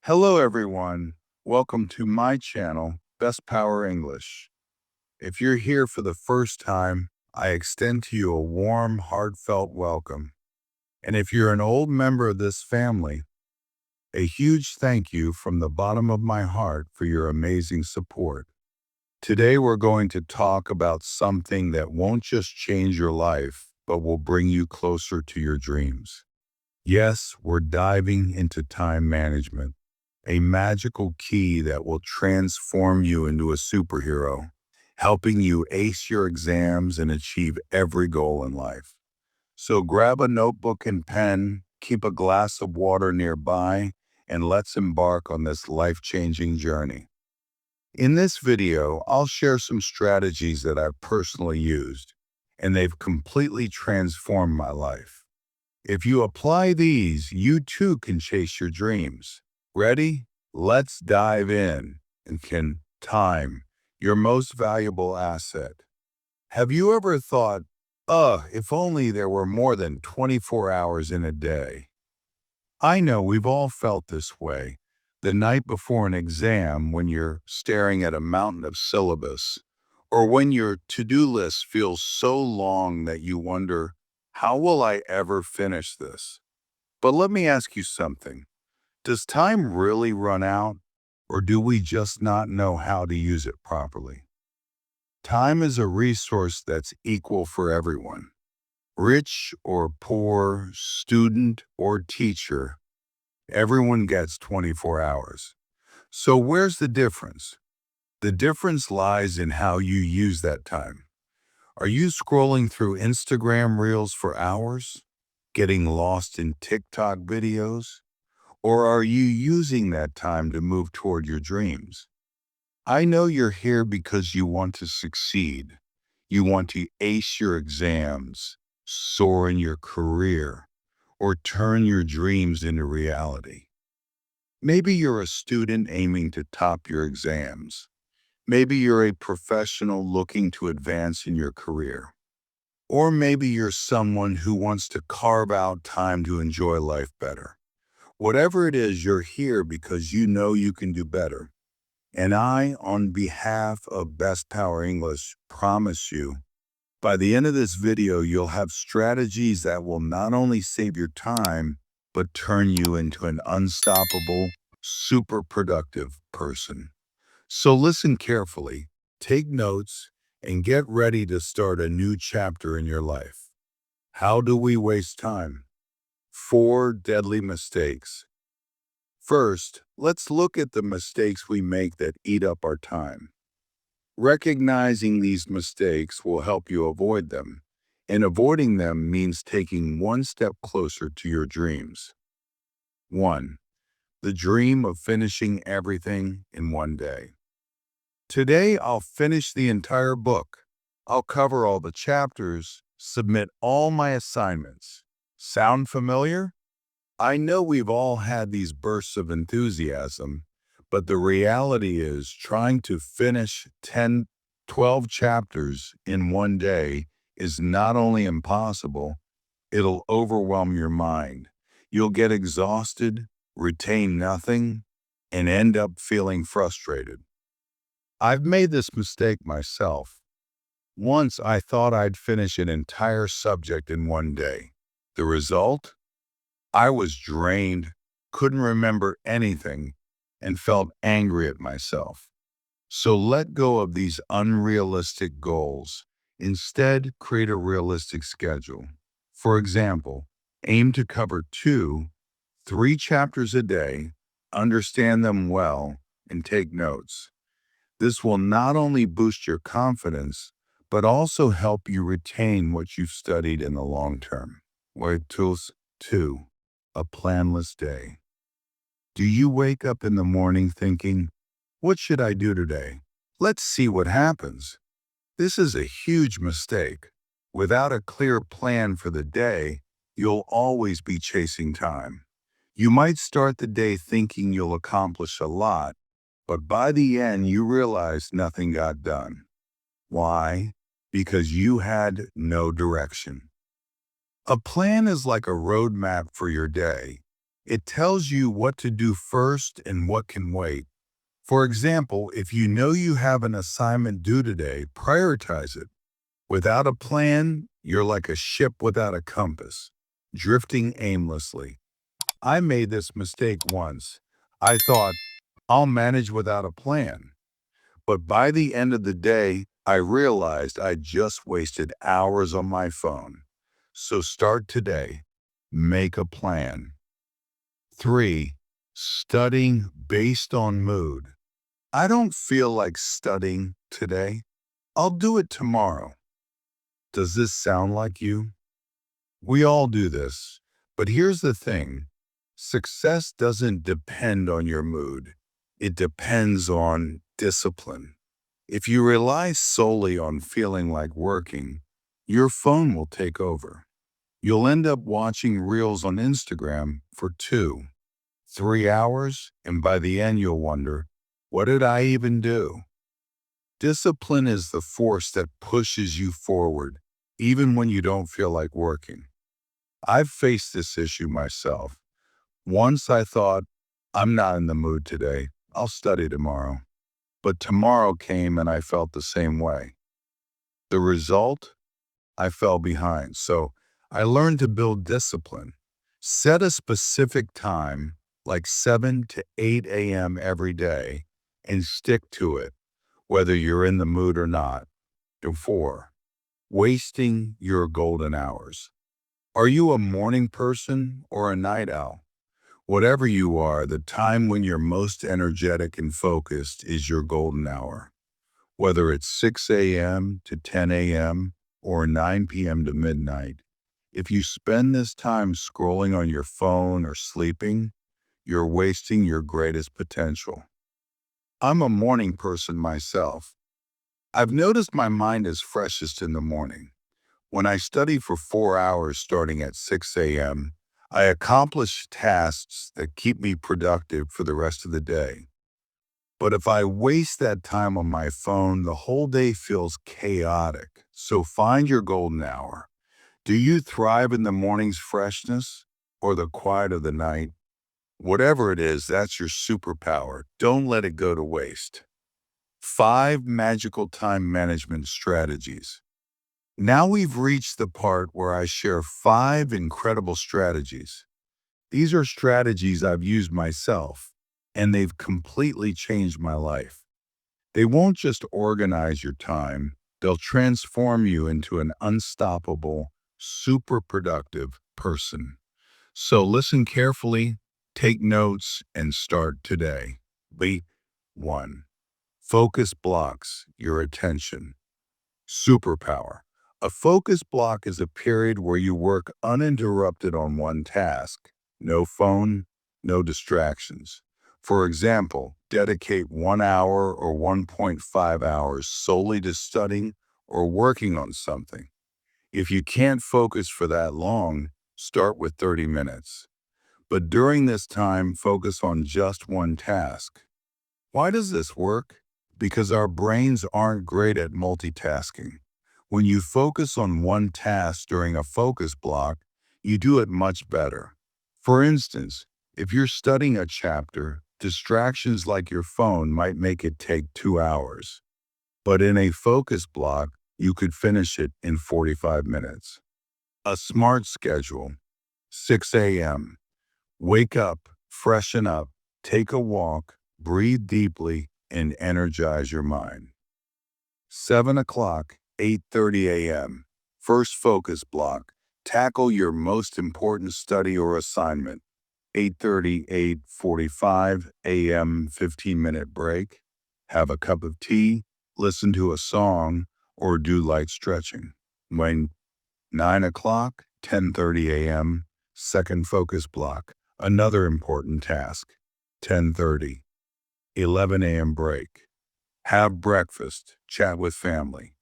Hello, everyone. Welcome to my channel, Best Power English. If you're here for the first time, I extend to you a warm, heartfelt welcome. And if you're an old member of this family, a huge thank you from the bottom of my heart for your amazing support. Today, we're going to talk about something that won't just change your life, but will bring you closer to your dreams. Yes, we're diving into time management, a magical key that will transform you into a superhero, helping you ace your exams and achieve every goal in life. So grab a notebook and pen, keep a glass of water nearby, and let's embark on this life-changing journey. In this video, I'll share some strategies that I've personally used, and they've completely transformed my life. If you apply these, you too can chase your dreams. Ready? Let's dive in. And can time, your most valuable asset. Have you ever thought, if only there were more than 24 hours in a day? I know we've all felt this way. The night before an exam when you're staring at a mountain of syllabus, or when your to-do list feels so long that you wonder, how will I ever finish this? But let me ask you something. Does time really run out, or do we just not know how to use it properly? Time is a resource that's equal for everyone. Rich or poor, student or teacher, everyone gets 24 hours. So where's the difference? The difference lies in how you use that time. Are you scrolling through Instagram Reels for hours? Getting lost in TikTok videos? Or are you using that time to move toward your dreams? I know you're here because you want to succeed. You want to ace your exams, soar in your career, or turn your dreams into reality. Maybe you're a student aiming to top your exams. Maybe you're a professional looking to advance in your career. Or maybe you're someone who wants to carve out time to enjoy life better. Whatever it is, you're here because you know you can do better. And I, on behalf of Best Power English, promise you, by the end of this video, you'll have strategies that will not only save your time, but turn you into an unstoppable, super productive person. So listen carefully, take notes, and get ready to start a new chapter in your life. How do we waste time? 4 deadly mistakes. First, let's look at the mistakes we make that eat up our time. Recognizing these mistakes will help you avoid them, and avoiding them means taking one step closer to your dreams. 1. The dream of finishing everything in one day. Today, I'll finish the entire book. I'll cover all the chapters, submit all my assignments. Sound familiar? I know we've all had these bursts of enthusiasm, but the reality is trying to finish 10, 12 chapters in one day is not only impossible, it'll overwhelm your mind. You'll get exhausted, retain nothing, and end up feeling frustrated. I've made this mistake myself. Once I thought I'd finish an entire subject in one day. The result? I was drained, couldn't remember anything, and felt angry at myself. So let go of these unrealistic goals. Instead, create a realistic schedule. For example, aim to cover 2, 3 chapters a day, understand them well, and take notes. This will not only boost your confidence, but also help you retain what you've studied in the long term. Tools 2. A planless day. Do you wake up in the morning thinking, what should I do today? Let's see what happens. This is a huge mistake. Without a clear plan for the day, you'll always be chasing time. You might start the day thinking you'll accomplish a lot, but by the end you realize nothing got done. Why? Because you had no direction. A plan is like a roadmap for your day. It tells you what to do first and what can wait. For example, if you know you have an assignment due today, prioritize it. Without a plan, you're like a ship without a compass, drifting aimlessly. I made this mistake once. I thought, I'll manage without a plan. But by the end of the day, I realized I just wasted hours on my phone. So start today. Make a plan. 3. Studying based on mood. I don't feel like studying today. I'll do it tomorrow. Does this sound like you? We all do this. But here's the thing. Success doesn't depend on your mood. It depends on discipline. If you rely solely on feeling like working, your phone will take over. You'll end up watching reels on Instagram for 2, 3 hours, and by the end you'll wonder, what did I even do? Discipline is the force that pushes you forward, even when you don't feel like working. I've faced this issue myself. Once I thought, I'm not in the mood today. I'll study tomorrow. But tomorrow came and I felt the same way. The result? I fell behind. So I learned to build discipline. Set a specific time, like 7 to 8 a.m. every day, and stick to it, whether you're in the mood or not. 4. Wasting your golden hours. Are you a morning person or a night owl? Whatever you are, the time when you're most energetic and focused is your golden hour. Whether it's 6 a.m. to 10 a.m. or 9 p.m. to midnight, if you spend this time scrolling on your phone or sleeping, you're wasting your greatest potential. I'm a morning person myself. I've noticed my mind is freshest in the morning. When I study for 4 hours starting at 6 a.m., I accomplish tasks that keep me productive for the rest of the day. But if I waste that time on my phone, the whole day feels chaotic. So find your golden hour. Do you thrive in the morning's freshness or the quiet of the night? Whatever it is, that's your superpower. Don't let it go to waste. 5 magical time management strategies. Now we've reached the part where I share 5 incredible strategies. These are strategies I've used myself, and they've completely changed my life. They won't just organize your time, they'll transform you into an unstoppable, super productive person. So listen carefully, take notes, and start today. B. 1. Focus blocks your attention. Superpower. A focus block is a period where you work uninterrupted on one task. No phone, no distractions. For example, dedicate 1 hour or 1.5 hours solely to studying or working on something. If you can't focus for that long, start with 30 minutes. But during this time, focus on just one task. Why does this work? Because our brains aren't great at multitasking. When you focus on one task during a focus block, you do it much better. For instance, if you're studying a chapter, distractions like your phone might make it take 2 hours. But in a focus block, you could finish it in 45 minutes. A smart schedule. 6 a.m. Wake up, freshen up, take a walk, breathe deeply, and energize your mind. 7 o'clock, 8:30 a.m. First focus block. Tackle your most important study or assignment. 8:30, 8:45 a.m. 15-minute break. Have a cup of tea, listen to a song, or do light stretching. When 9 o'clock, 10:30 a.m. Second focus block. Another important task. 10:30, 11 a.m. break. Have breakfast, chat with family.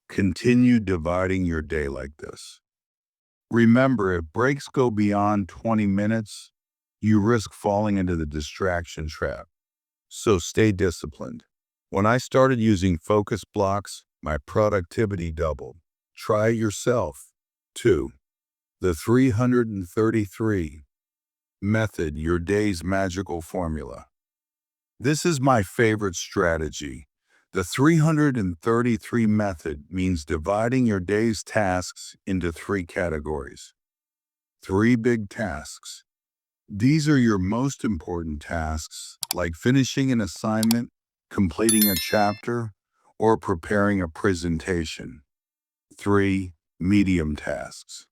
Continue dividing your day like this. Remember, if breaks go beyond 20 minutes, you risk falling into the distraction trap. So stay disciplined. When I started using focus blocks, my productivity doubled. Try it yourself. 2. The 333. Method, your day's magical formula. This is my favorite strategy. The 333 method means dividing your day's tasks into three categories. Three big tasks. These are your most important tasks, like finishing an assignment, completing a chapter, or preparing a presentation. Three medium tasks.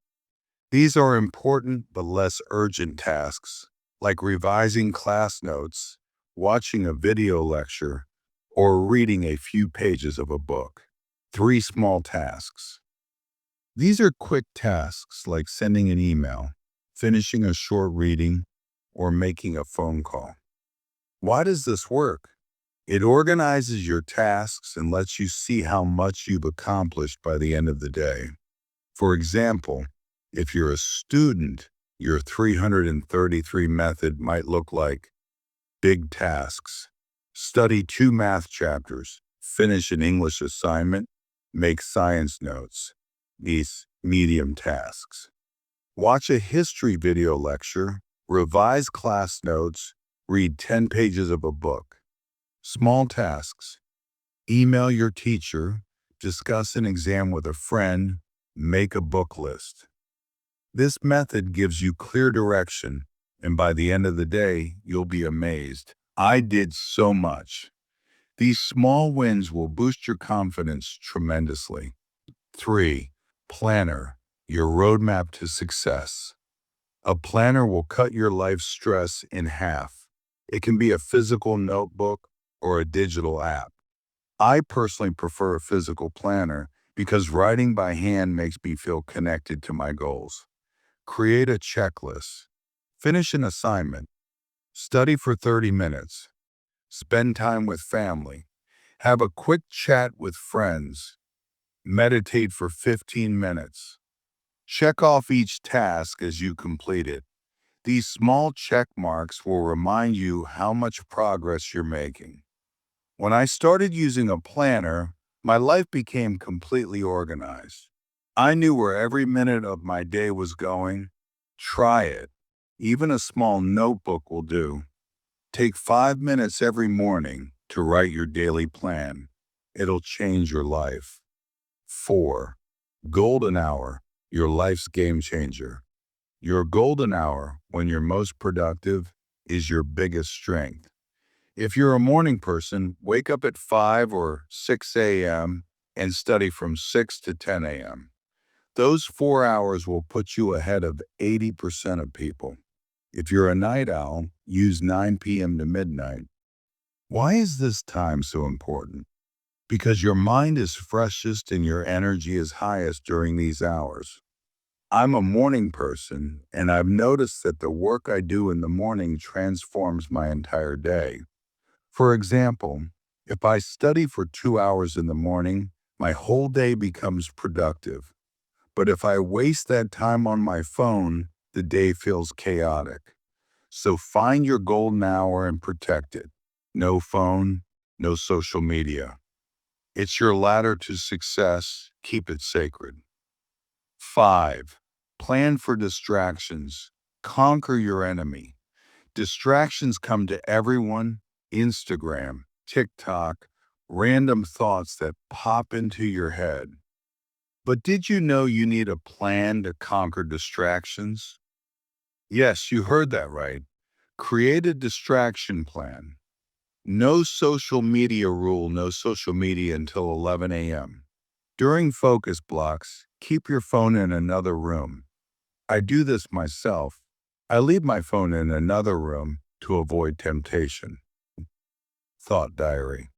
These are important but less urgent tasks, like revising class notes, watching a video lecture, or reading a few pages of a book. Three small tasks. These are quick tasks like sending an email, finishing a short reading, or making a phone call. Why does this work? It organizes your tasks and lets you see how much you've accomplished by the end of the day. For example, if you're a student, your 333 method might look like big tasks. Study 2 math chapters, finish an English assignment, make science notes. These medium tasks. Watch a history video lecture, revise class notes, read 10 pages of a book. Small tasks. Email your teacher, discuss an exam with a friend, make a book list. This method gives you clear direction, and by the end of the day, you'll be amazed. I did so much. These small wins will boost your confidence tremendously. 3. Planner, your roadmap to success. A planner will cut your life stress in half. It can be a physical notebook or a digital app. I personally prefer a physical planner because writing by hand makes me feel connected to my goals. Create a checklist. Finish an assignment. Study for 30 minutes. Spend time with family. Have a quick chat with friends. Meditate for 15 minutes. Check off each task as you complete it. These small check marks will remind you how much progress you're making. When I started using a planner, my life became completely organized. I knew where every minute of my day was going. Try it. Even a small notebook will do. Take 5 minutes every morning to write your daily plan. It'll change your life. 4. Golden hour, your life's game changer. Your golden hour, when you're most productive, is your biggest strength. If you're a morning person, wake up at 5 or 6 a.m. and study from 6 to 10 a.m. Those 4 hours will put you ahead of 80% of people. If you're a night owl, use 9 p.m. to midnight. Why is this time so important? Because your mind is freshest and your energy is highest during these hours. I'm a morning person, and I've noticed that the work I do in the morning transforms my entire day. For example, if I study for 2 hours in the morning, my whole day becomes productive. But if I waste that time on my phone, the day feels chaotic. So find your golden hour and protect it. No phone, no social media. It's your ladder to success. Keep it sacred. 5. Plan for distractions. Conquer your enemy. Distractions come to everyone. Instagram, TikTok, random thoughts that pop into your head. But did you know you need a plan to conquer distractions? Yes, you heard that right. Create a distraction plan. No social media rule, no social media until 11 a.m. During focus blocks, keep your phone in another room. I do this myself. I leave my phone in another room to avoid temptation. Thought diary.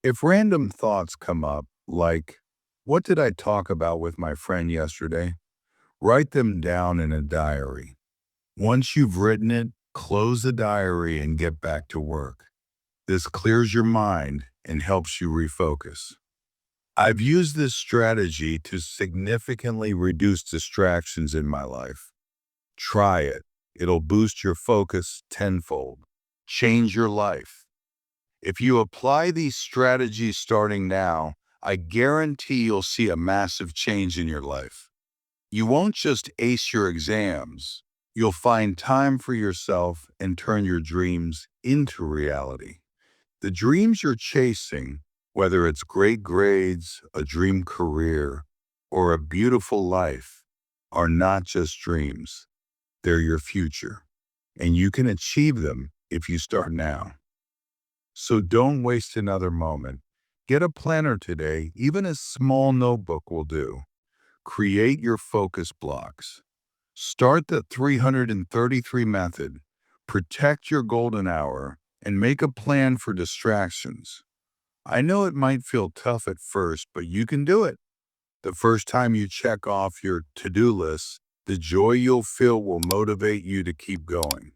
If random thoughts come up, like, what did I talk about with my friend yesterday? Write them down in a diary. Once you've written it, close the diary and get back to work. This clears your mind and helps you refocus. I've used this strategy to significantly reduce distractions in my life. Try it. It'll boost your focus tenfold. Change your life. If you apply these strategies starting now, I guarantee you'll see a massive change in your life. You won't just ace your exams. You'll find time for yourself and turn your dreams into reality. The dreams you're chasing, whether it's great grades, a dream career, or a beautiful life, are not just dreams. They're your future, and you can achieve them if you start now. So don't waste another moment. Get a planner today, even a small notebook will do. Create your focus blocks. Start the 333 method. Protect your golden hour and make a plan for distractions. I know it might feel tough at first, but you can do it. The first time you check off your to-do list, the joy you'll feel will motivate you to keep going.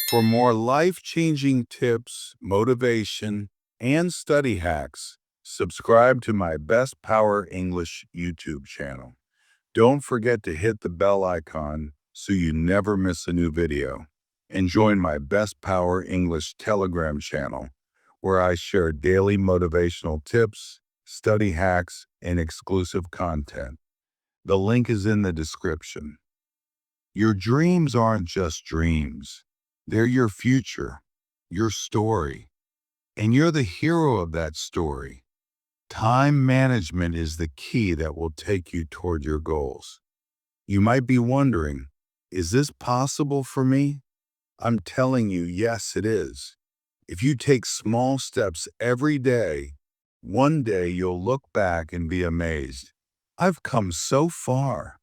For more life-changing tips, motivation, and study hacks, subscribe to my Best Power English YouTube channel. Don't forget to hit the bell icon so you never miss a new video. And join my Best Power English Telegram channel, where I share daily motivational tips, study hacks, and exclusive content. The link is in the description. Your dreams aren't just dreams. They're your future, your story, and you're the hero of that story. Time management is the key that will take you toward your goals. You might be wondering, is this possible for me? I'm telling you, yes, it is. If you take small steps every day, one day you'll look back and be amazed. I've come so far.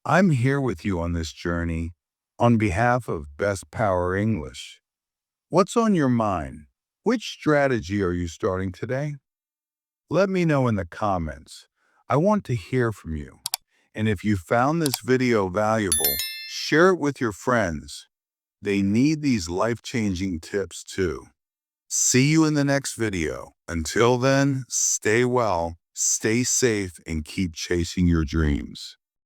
I'm here with you on this journey on behalf of Best Power English. What's on your mind? Which strategy are you starting today? Let me know in the comments. I want to hear from you. And if you found this video valuable, share it with your friends. They need these life-changing tips too. See you in the next video. Until then, stay well, stay safe, and keep chasing your dreams.